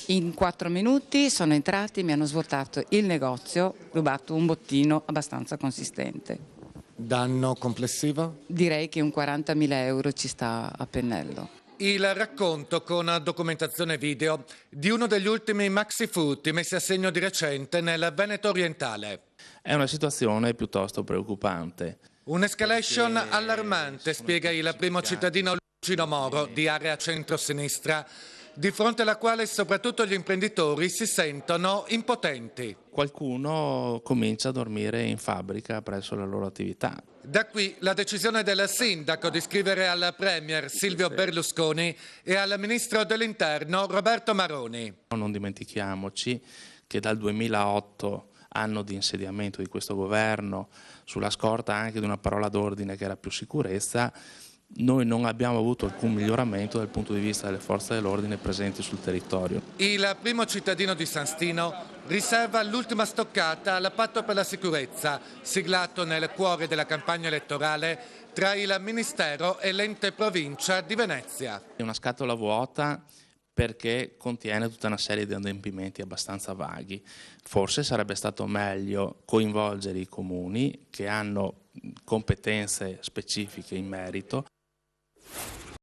In 4 minuti sono entrati, mi hanno svuotato il negozio, rubato un bottino abbastanza consistente. Danno complessivo? Direi che un 40.000 euro ci sta a pennello. Il racconto con documentazione video di uno degli ultimi maxi furti messi a segno di recente nel Veneto orientale. È una situazione piuttosto preoccupante. Un'escalation allarmante, spiega il primo cittadino Lucino Moro di area centro-sinistra, di fronte alla quale soprattutto gli imprenditori si sentono impotenti. Qualcuno comincia a dormire in fabbrica presso la loro attività. Da qui la decisione del sindaco di scrivere al premier Silvio Berlusconi e al ministro dell'interno Roberto Maroni. Non dimentichiamoci che dal 2008, anno di insediamento di questo governo, sulla scorta anche di una parola d'ordine che era più sicurezza, noi non abbiamo avuto alcun miglioramento dal punto di vista delle forze dell'ordine presenti sul territorio. Il primo cittadino di San Stino riserva l'ultima stoccata al patto per la sicurezza, siglato nel cuore della campagna elettorale tra il Ministero e l'ente provincia di Venezia. È una scatola vuota perché contiene tutta una serie di adempimenti abbastanza vaghi. Forse sarebbe stato meglio coinvolgere i comuni che hanno competenze specifiche in merito.